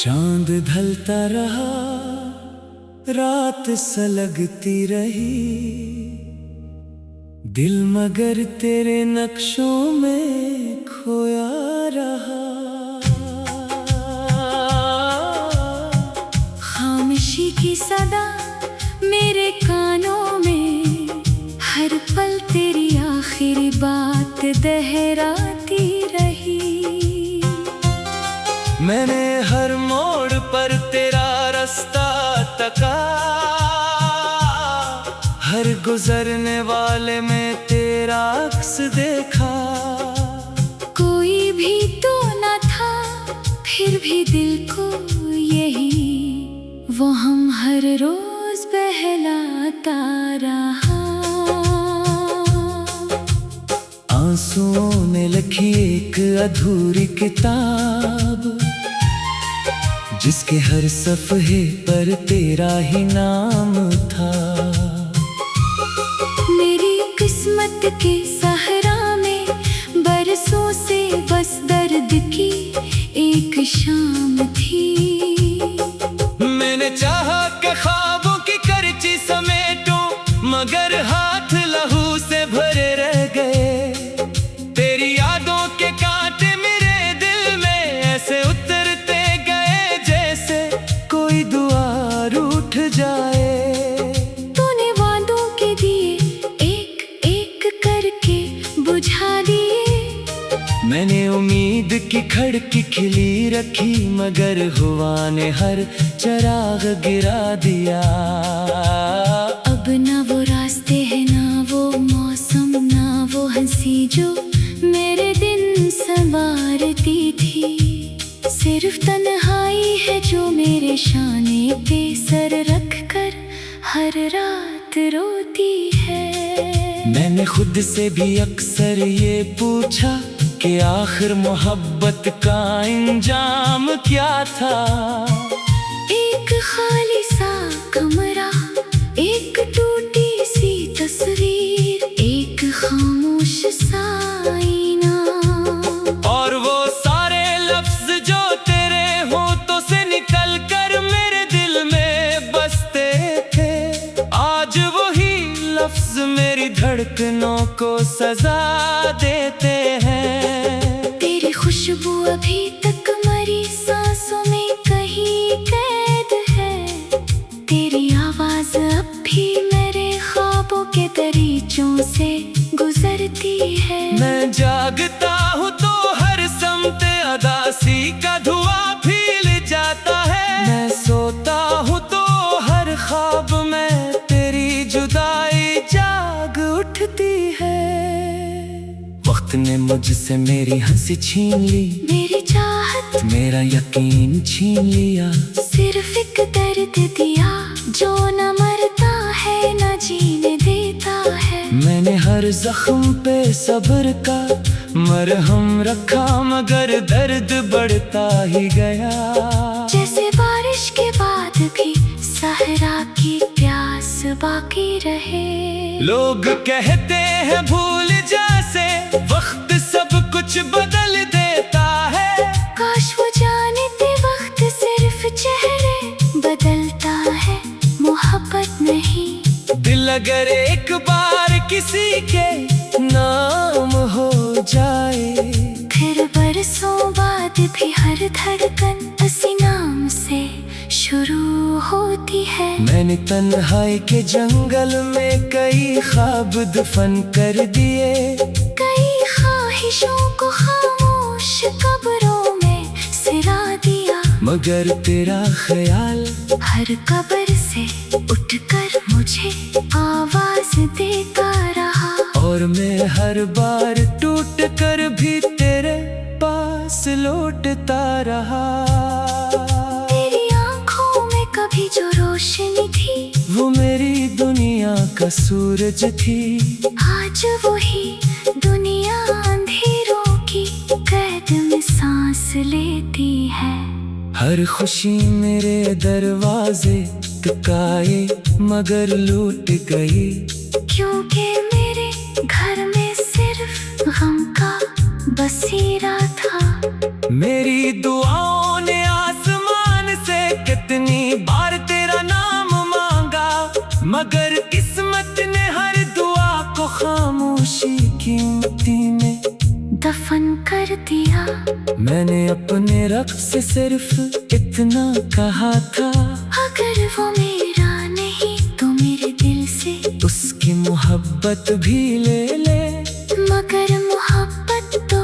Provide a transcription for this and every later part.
चांद ढलता रहा, रात सलगती रही, दिल मगर तेरे नक्शों में खोया रहा। खामोशी की सदा मेरे कानों में, हर पल तेरी आखिरी बात दोहराती रही। मैंने हर मोड़ पर तेरा रास्ता तका, हर गुजरने वाले में तेरा अक्स देखा। कोई भी तो न था, फिर भी दिल को यही वो हम हर रोज बहलाता रहा। आंसुओं ने लिखी एक अधूरी किताब, जिसके हर सफ़हे पर तेरा ही नाम था। मेरी किस्मत के सहरा में बरसों से बस दर्द की एक शाम थी। मैंने चाहा कि ख्वाबों की करची समेटूं, मगर हाथ लहू से भरे रह गए। तेरी यादों के कांटे मेरे दिल में ऐसे उतरते गए, जैसे कोई दुआ रूठ जाए। तूने वादों के दिए एक एक करके बुझा दिए। मैंने उम्मीद की खिड़की खिली रखी, मगर हुआ ने हर चिराग गिरा दिया। अब ना वो रास्ते हैं, ना वो मौसम, ना वो हंसी जो मेरे दिन संवारती थी। सिर्फ तन्हाई है जो मेरे शाने पे सर रख कर हर रात रोती है। मैंने खुद से भी अक्सर ये पूछा कि आखिर मोहब्बत का इंजाम क्या था। एक खाली सा कमरा, एक टूटी सी तस्वीर, एक खामोश सा आईना, और वो सारे लफ्ज जो तेरे होठों से निकल कर मेरे दिल में बसते थे। आज वही लफ्ज मेरी धड़कनों को सजा देते हैं। तेरी खुशबू अभी तक मरी सांसों में कहीं कैद है। तेरी आवाज अब भी मेरे ख्वाबों के दरीचों से गुजरती है। मैं जागता हूँ तो हर समत अदासी का धुआं फैल जाता है। मैं सोता हूँ तो हर ख्वाब में तेरी जुदाई जाग उठती है। वक्त ने मुझसे मेरी हंसी छीन ली, मेरी चाहत, मेरा यकीन छीन लिया। सिर्फ एक दर्द दिया जो न मरता है न जीने देता है। मैंने हर जख्म पे सब्र का मरहम रखा, मगर दर्द बढ़ता ही गया। जैसे बारिश के बाद भी सहरा की प्यास बाकी रहे। लोग कहते हैं भूल जा से वक्त सब कुछ बदल देता है। काश वो जानते वक्त सिर्फ चेहरे बदलता है, मोहब्बत नहीं। दिल अगर एक बार किसी के नाम हो जाए, फिर बरसों बाद भी हर धड़कन उसी नाम से शुरू होती है। मैंने तन्हाई के जंगल में कई ख्वाब दफन कर दिए, कई ख्वाहिशों को खामोश कब्रों में सिरा दिया। मगर तेरा ख्याल हर कब्र से उठकर मुझे आवाज देता रहा। और मैं हर बार टूट कर भी तेरे पास लौटता रहा। तेरी आंखों में कभी जो रोशनी थी, वो मेरी दुनिया का सूरज थी। आज वही दुनिया अंधेरों की कैद में सांस लेती है। हर खुशी मेरे दरवाजे टकाए, मगर लूट गई। क्योंकि मेरे घर में सिर्फ गम का बसेरा था। मेरी दुआओं ने आसमान कितनी बार तेरा नाम मांगा, मगर किस्मत ने हर दुआ को खामोशी की मिट्टी में दफन कर दिया। मैंने अपने रब से सिर्फ इतना कहा था, अगर वो मेरा नहीं तो मेरे दिल से उसकी मोहब्बत भी ले ले। मगर मोहब्बत तो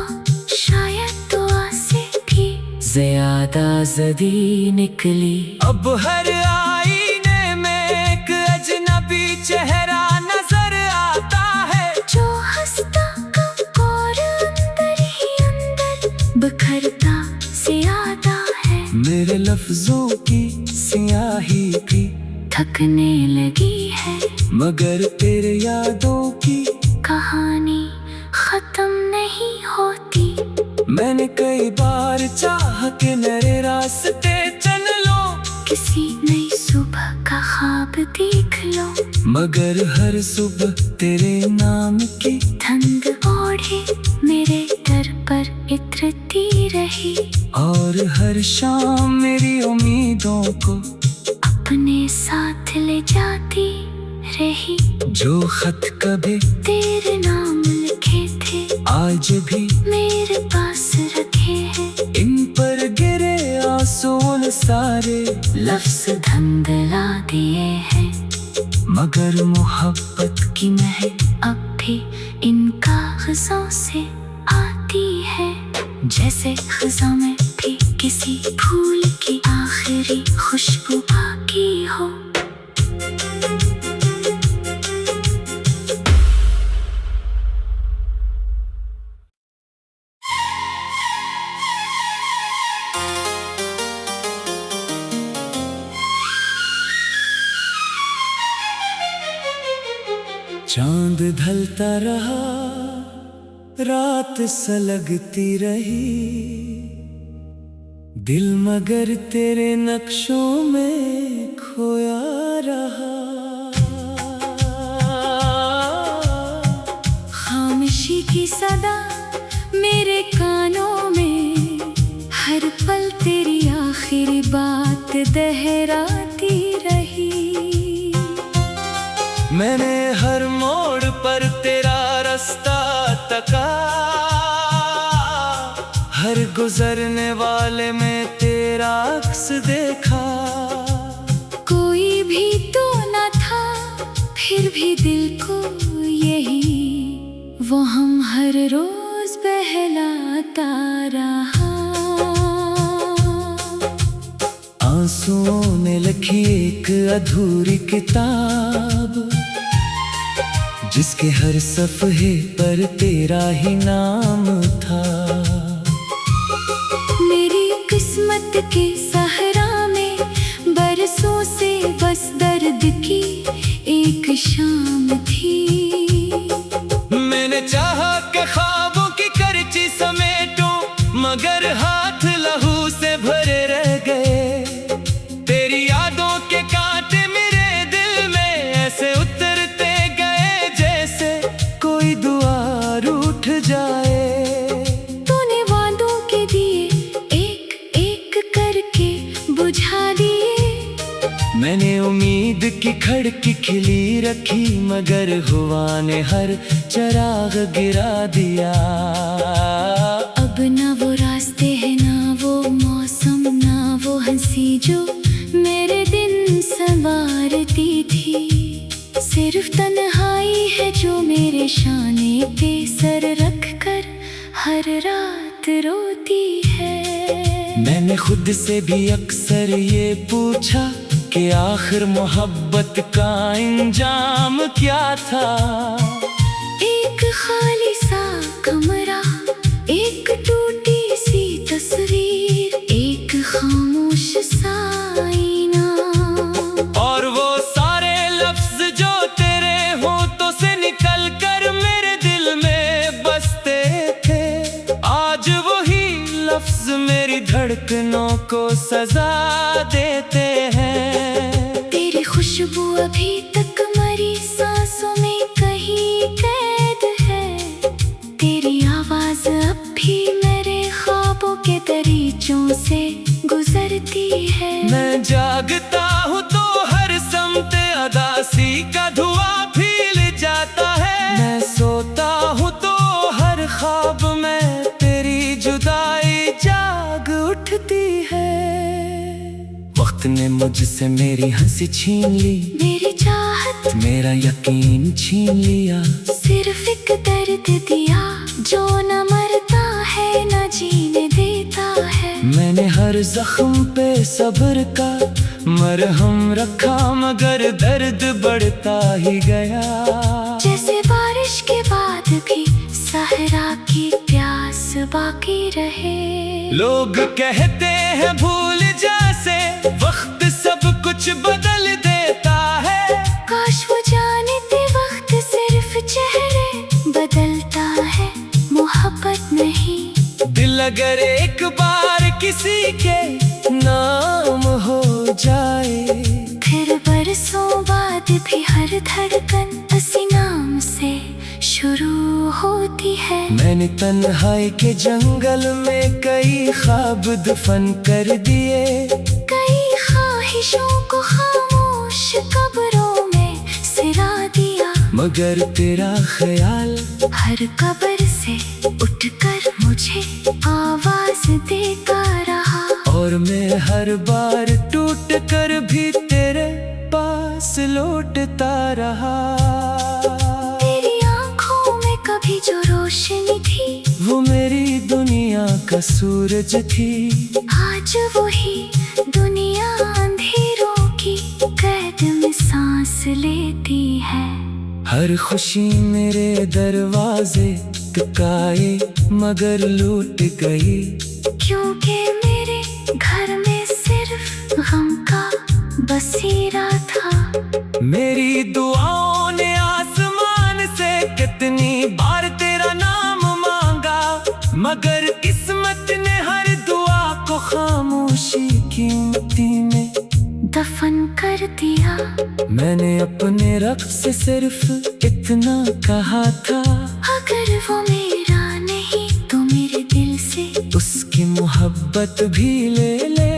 शायद दुआ से भी ज्यादा जदी निकली। अब हर आईने में एक अजनबी चेहरा नजर आता है, जो हंसता कब और अंदर ही अंदर बिखरता से आता है। मेरे लफ्जों की सियाही भी थकने लगी है, मगर तेरे यादों की कहानी खत्म नहीं होती। मैंने कई बार चाहा कि मेरे रास्ते चल लो, किसी नई सुबह का ख्वाब देख लो, मगर हर सुबह तेरे नाम की ठंड ओढ़े मेरे दर पर इतरती रही। और हर शाम मेरी उम्मीदों को अपने साथ ले जाती रही। जो खत कभी तेरे नाम लिखे थे आज भी मेरे पास रखे हैं। इन पर गिरे आंसू ने सारे लफ्ज धंधला दिए हैं, मगर मोहब्बत की महक अब भी इन कागजों से आती है। जैसे खज़ां में भी किसी फूल की आखिरी खुशबू बाकी हो। चांद ढलता रहा, रात सलगती रही, दिल मगर तेरे नक्शों में खोया रहा। खामोशी की सदा मेरे कानों में, हर पल तेरी आखिरी बात दोहराती रही। मैंने हर मोड़ पर तेरा रास्ता तका, हर गुजरने वाले में तेरा अक्स देखा। कोई भी तो न था फिर भी दिल को यही वो हम हर रोज बहलाता रहा। आंसुओं ने लिखी एक अधूरी किताब, जिसके हर सफ़हे पर तेरा ही नाम था। मेरी किस्मत के सहरा में बरसों से बस दर्द की एक शाम थी। मैंने चाहा कि ख्वाबों की करची समेटूं, मगर हाथ लहू से भरे रह गए। तेरी यादों के कांटे मेरे दिल में ऐसे उतरते गए, जैसे कोई दुआ रूठ जाए। तूने वादों के दिए एक एक करके बुझा दिए। मैंने उम्मीद की खिड़की खिली रखी, मगर हुआ ने हर चिराग गिरा दिया। अब ना वो रास्ते हैं, ना वो मौसम, ना वो हंसी जो मेरे दिन संवारती थी। सिर्फ तन्हाई है जो मेरे शाने पे सर रख कर हर रात रोती है। मैंने खुद से भी अक्सर ये पूछा कि आखिर मोहब्बत का इंजाम क्या था। एक खाली सा कमरा, एक टूटी सी तस्वीर, एक खामोश सा आईना, और वो सारे लफ्ज जो तेरे होठों से निकल कर मेरे दिल में बसते थे। आज वही लफ्ज मेरी धड़कनों को सजा देते हैं। तेरी खुशबू अभी तक मरी सांसों में कहीं कैद है। तेरी आवाज अब भी मेरे ख्वाबों के दरीचों से गुजरती है। मैं जाग मुझसे मेरी हंसी छीन ली, मेरी चाहत मेरा यकीन छीन लिया। सिर्फ एक दर्द दिया जो न मरता है न जीने देता है। मैंने हर जख्म पे सब्र का मरहम रखा, मगर दर्द बढ़ता ही गया। जैसे बारिश के बाद भी सहरा की प्यास बाकी रहे। लोग कहते हैं भूल जैसे वक्त सब कुछ बदल देता है। काश वो जानते वक्त सिर्फ चेहरे बदलता है, मोहब्बत नहीं। दिल अगर एक बार किसी के नाम हो जाए, फिर बरसों बाद भी हर धड़कन उसी नाम से शुरू होती है। मैंने तन्हाई के जंगल में कई ख्वाब दफन कर दिए, कई ख्वाहिशों को खामोश कब्रों में सिरा दिया। मगर तेरा ख्याल हर कब्र से उठकर मुझे आवाज देता रहा। और मैं हर बार टूट कर भी तेरे पास लौटता रहा। तेरी आंखों में कभी जो रोशनी थी, वो मेरी दुनिया का सूरज थी। आज वही दुनिया अंधेरों की कैद में सांस लेती है। हर खुशी मेरे दरवाजे टकाए, मगर लूट गई। क्योंकि मेरे घर में सिर्फ गम का बसेरा था। मेरी दुआओं ने आसमान से कितनी बार तेरा नाम मांगा, मगर किस्मत ने हर दुआ को खामोशी की मिट्टी में दफन कर दिया। मैंने अपने रब से सिर्फ इतना कहा था, अगर वो मेरा नहीं तो मेरे दिल से उसकी मोहब्बत भी ले ले।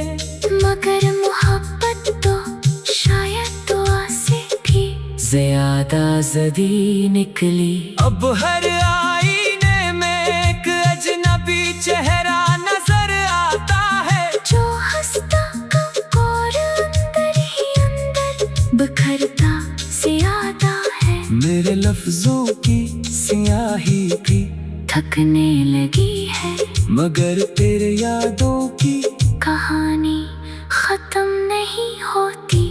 मगर मोहब्बत तो शायद दुआ से भी ज्यादा जदी निकली। अब हर आईने में एक अजनबी चेहरा नजर आता है, जो हंसता कब और अंदर ही अंदर बिखरता से आता है। मेरे लफ्जों की सियाही भी थकने लगी है, मगर तेरे यादों की कहानी खत्म नहीं होती।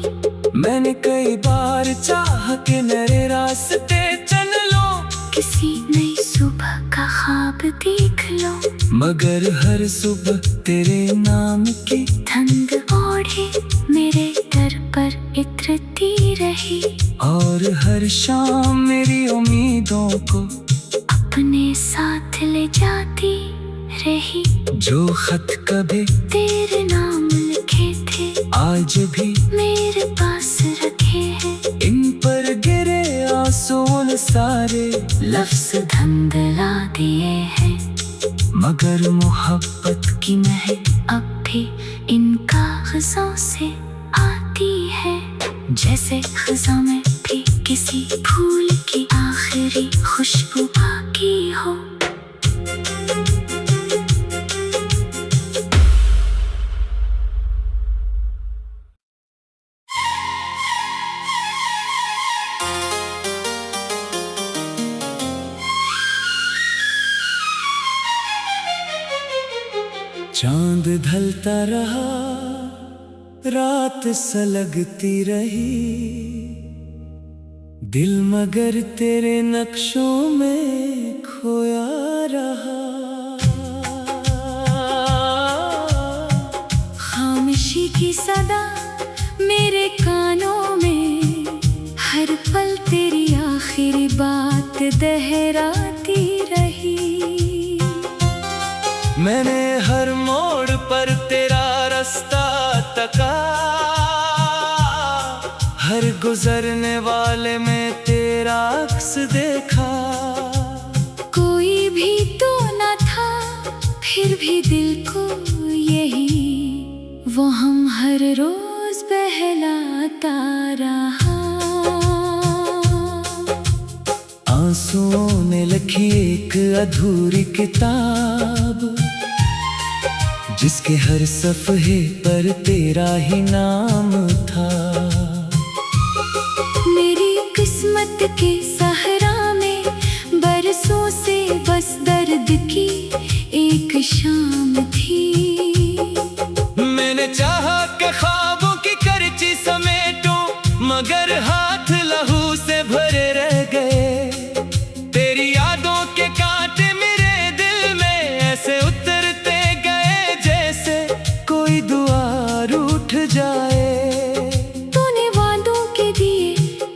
मैंने कई बार चाहा कि मेरे रास्ते चल लो, किसी नई सुबह का ख्वाब देख लो, मगर हर सुबह तेरे नाम की ठंड ओढ़े मेरे दर पर इतरती रही। और हर शाम मेरी उम्मीदों को अपने साथ ले जाती रही। जो खत कभी तेरे नाम लिखे थे आज भी मेरे पास रखे हैं। इन पर गिरे आंसू सारे लफ्ज धंधला दिए हैं, मगर मोहब्बत की महक अब भी इन कागजों से आती है। जैसे खज़ां में भी किसी फूल की आखिरी खुशबू बाकी हो। चांद ढलता रहा, रात सलगती रही, दिल मगर तेरे नक्शों में खोया रहा। खामोशी की सदा मेरे कानों में, हर पल तेरी आखिरी बात दोहराती रही। मैंने हर मोड़ पर तेरा रास्ता तका, हर गुजरने वाले में तेरा अक्स देखा। कोई भी तो न था फिर भी दिल को यही वो हम हर रोज बहलाता रहा। आंसुओं ने लिखी एक अधूरी किताब, जिसके हर सफ़हे पर तेरा ही नाम था। मेरी किस्मत के सहरा में बरसों से बस दर्द की एक शाम थी। मैंने चाहा कि ख्वाबों की करची समेटूं, मगर हाथ लहू से भरे रह गए। तेरी यादों के कांटे मेरे दिल में ऐसे उतरते गए, जैसे कोई दुआ रूठ जाए। तूने वादों के दिए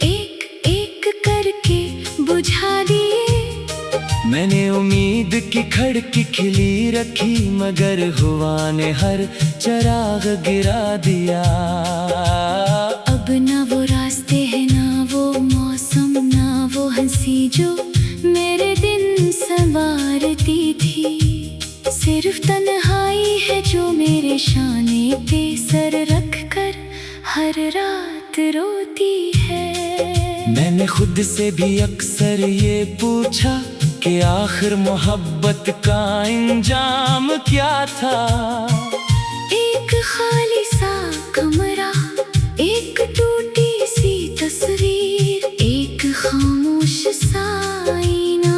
एक एक करके बुझा दिए। मैंने उम्मीद की खिड़की खिली रखी, मगर हुआ ने हर चिराग गिरा दिया। अब ना वो रास्ते हैं, ना वो मौसम, ना वो हंसी जो मेरे दिन संवारती थी। सिर्फ तन्हाई है जो मेरे शाने पे सर रख कर हर रात रोती है। मैंने खुद से भी अक्सर ये पूछा कि आखिर मोहब्बत का इंजाम क्या था। एक खाली सा कमरा, एक टूटी सी तस्वीर, एक खामोश सा आईना,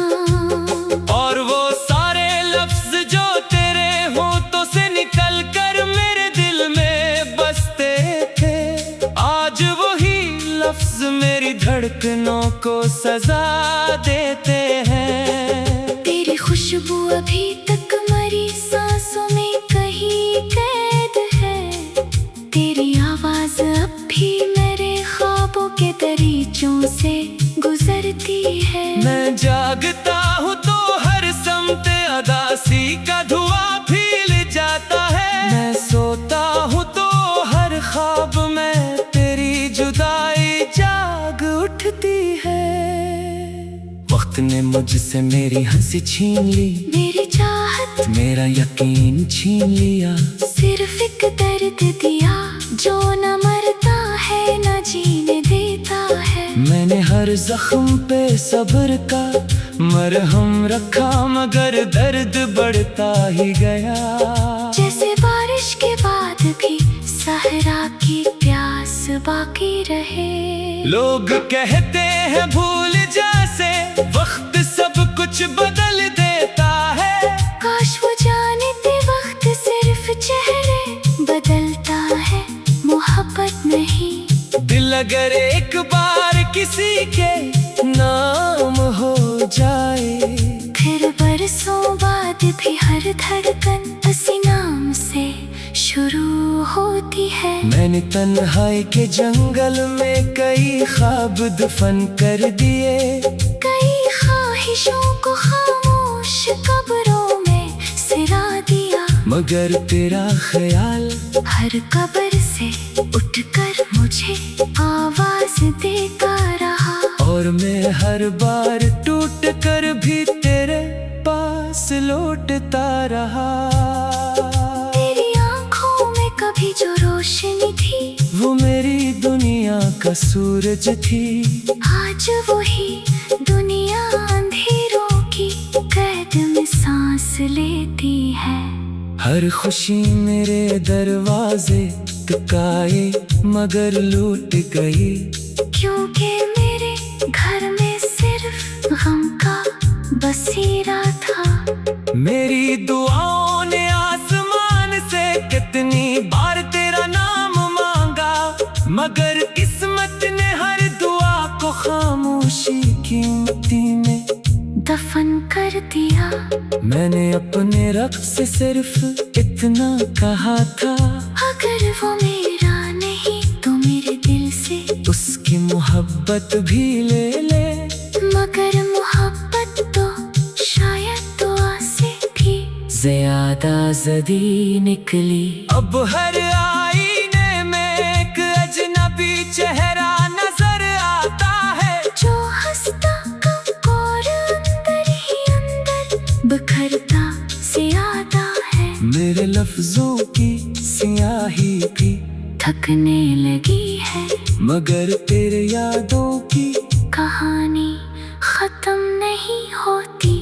और वो सारे लफ्ज जो तेरे होठों से निकल कर मेरे दिल में बसते थे। आज वही लफ्ज मेरी धड़कनों को सजा देते हैं। तेरी खुशबू अभी तक मरी सांसों में कहीं कैद है। तेरी आवाज अब भी मेरे ख्वाबों के दरीचों से गुजरती है। मैं जागता हूँ तो हर समत अदासी का धुआं फैल जाता है। मैं सोता हूँ तो हर ख्वाब में तेरी जुदाई जाग उठती है। वक्त ने मुझसे मेरी हंसी छीन ली, मेरी चाहत, मेरा यकीन छीन लिया। सिर्फ एक दर्द दिया जो न मरता है न जीने देता है। मैंने हर जख्म पे सब्र का मरहम रखा, मगर दर्द बढ़ता ही गया। जैसे बारिश के बाद भी सहरा की प्यास बाकी रहे। लोग कहते हैं भूल जा से वक्त सब कुछ बदल देता है। काश वो जानते वक्त सिर्फ चेहरे बदलता है, मोहब्बत नहीं। दिल अगर एक बार किसी के नाम हो जाए, फिर बरसों बाद भी हर धड़कन उसी नाम से शुरू होती है। मैंने तन्हाई के जंगल में कई ख्वाब दफन कर दिए। कई ख्वाहिशों को खामोश कब्रों में सिरा दिया, मगर तेरा ख्याल हर कब्र से उठकर मुझे आवाज देता रहा। और मैं हर बार टूट कर भी तेरे पास लौटता रहा। तेरी आंखों में कभी जो रोशनी थी, वो मेरी दुनिया का सूरज थी। आज वही दुनिया अंधेरों की कैद में सांस लेती है। हर खुशी मेरे दरवाजे टकाए, मगर लूट गई। क्योंकि मेरे घर में सिर्फ गम का बसेरा था। मेरी दुआओं ने आसमान से कितनी बार तेरा नाम मांगा, मगर किस्मत ने हर दुआ को खामोशी की मिट्टी में दफन कर दिया। मैंने अपने रब से सिर्फ इतना कहा था, अगर वो मेरा नहीं तो मेरे दिल से उसकी मोहब्बत भी ले ले। मगर मोहब्बत तो शायद दुआ से भी ज्यादा जदी निकली। अब हर आईने में एक अजनबी चेहरा नजर आता है, जो हंसता कब और अंदर ही अंदर बिखरता से आता है। मेरे लफ्जों की स्याही भी थकने लगी है, मगर तेरे यादों की कहानी खत्म नहीं होती।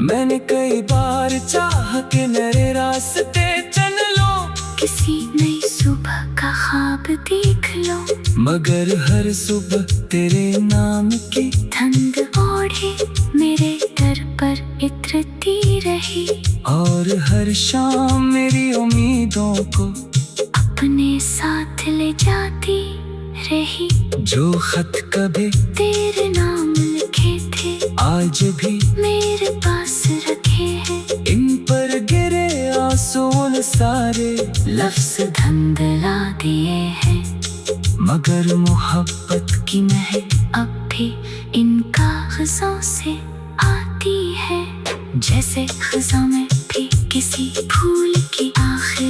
मैंने कई बार चाह के मेरे रास्ते चल किसी नई सुबह का ख्वाब देख लो। मगर हर सुबह तेरे नाम की ठंड ओढ़े मेरे दर पर इतरती रही, और हर शाम मेरी उम्मीदों को अपने साथ ले जाती रही। जो खत कभी तेरे नाम लिखे थे आज भी मेरे पास रखे हैं। इन पर गिरे आंसू सारे लफ्ज़ धुंधला दिए हैं, मगर मोहब्बत की महक अब भी इन कागज़ों से आती है। जैसे ख़ज़ां में भी किसी फूल की आखिरी